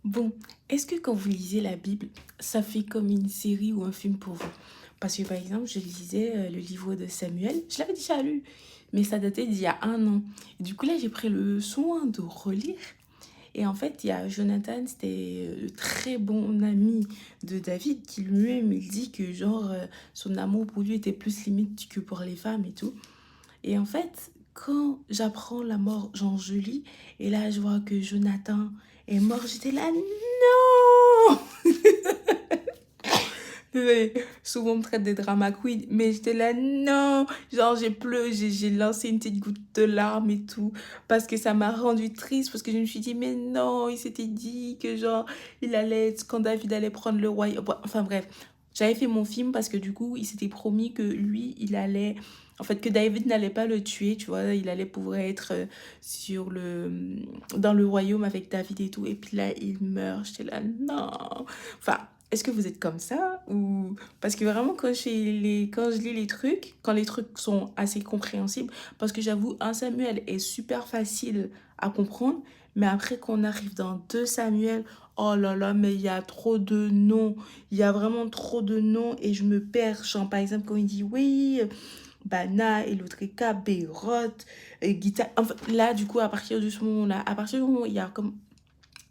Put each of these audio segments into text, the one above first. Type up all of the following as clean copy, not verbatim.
Bon, est-ce que quand vous lisez la Bible, ça fait comme une série ou un film pour vous? Parce que par exemple, je lisais le livre de Samuel, je l'avais déjà lu, mais ça datait d'il y a un an. Et du coup là, j'ai pris le soin de relire. Et en fait, il y a Jonathan, c'était le très bon ami de David, qui lui-même, il dit que genre, son amour pour lui était plus limite que pour les femmes et tout. Et en fait, quand j'apprends la mort, genre je lis, et là je vois que Jonathan est mort, j'étais là, non! Désolée, souvent on me traite des drama queens, mais j'étais là, non! Genre j'ai pleuré, j'ai lancé une petite goutte de larmes et tout, parce que ça m'a rendu triste, parce que je me suis dit, mais non, il s'était dit que genre, il allait, quand David allait prendre le royaume, enfin bref. J'avais fait mon film parce que du coup, il s'était promis que lui, il allait, en fait, que David n'allait pas le tuer, tu vois, il allait pouvoir être sur dans le royaume avec David et tout, et puis là, il meurt, j'étais là, non! Enfin, est-ce que vous êtes comme ça ou parce que vraiment quand je lis les trucs, quand les trucs sont assez compréhensibles, parce que j'avoue, un Samuel est super facile à comprendre, mais après qu'on arrive dans deux Samuel, oh là là, mais il y a trop de noms, il y a vraiment trop de noms et je me perds. Genre par exemple quand il dit oui, Bana, Elotreka, Béroth, Guitare. Enfin, là du coup à partir de ce moment-là, à partir du moment où il y a comme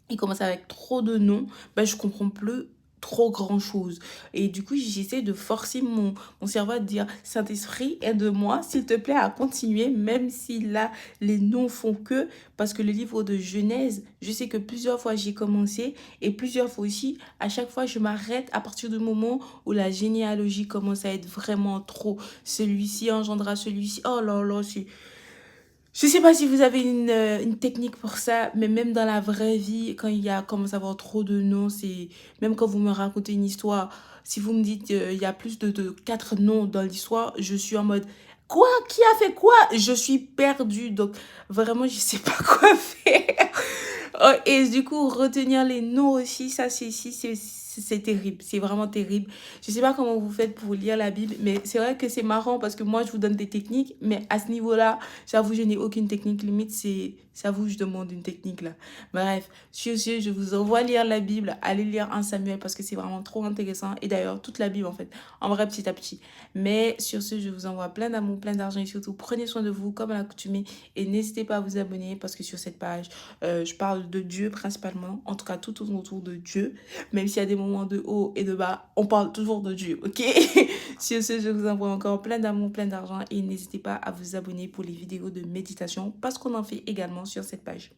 il commence avec trop de noms, bah, je comprends plus trop grand chose. Et du coup, j'essaie de forcer mon cerveau à dire, Saint-Esprit, aide-moi, s'il te plaît, à continuer, même si là, les noms font que, parce que le livre de Genèse, je sais que plusieurs fois j'ai commencé, et plusieurs fois aussi, à chaque fois, je m'arrête à partir du moment où la généalogie commence à être vraiment trop. Celui-ci engendra celui-ci. Oh là là, c'est je sais pas si vous avez une technique pour ça, mais même dans la vraie vie, quand il y a commence à avoir trop de noms, c'est même quand vous me racontez une histoire, si vous me dites il y a plus de 4 noms dans l'histoire, je suis en mode quoi? Qui a fait quoi? Je suis perdue, donc vraiment je sais pas quoi faire. Oh, et du coup, retenir les noms aussi, ça c'est terrible, c'est vraiment terrible. Je sais pas comment vous faites pour lire la Bible, mais c'est vrai que c'est marrant parce que moi je vous donne des techniques, mais à ce niveau-là, j'avoue, je n'ai aucune technique. Limite, c'est à vous, je demande une technique là. Bref, sur ce, je vous envoie lire la Bible. Allez lire un Samuel parce que c'est vraiment trop intéressant. Et d'ailleurs, toute la Bible en fait, en vrai, petit à petit. Mais sur ce, je vous envoie plein d'amour, plein d'argent et surtout, prenez soin de vous comme à l'accoutumée. Et n'hésitez pas à vous abonner parce que sur cette page, je parle de Dieu principalement. En tout cas, tout autour de Dieu. Même s'il y a des moments de haut et de bas, on parle toujours de Dieu, ok? Sur ce, je vous envoie encore plein d'amour, plein d'argent et n'hésitez pas à vous abonner pour les vidéos de méditation parce qu'on en fait également sur cette page.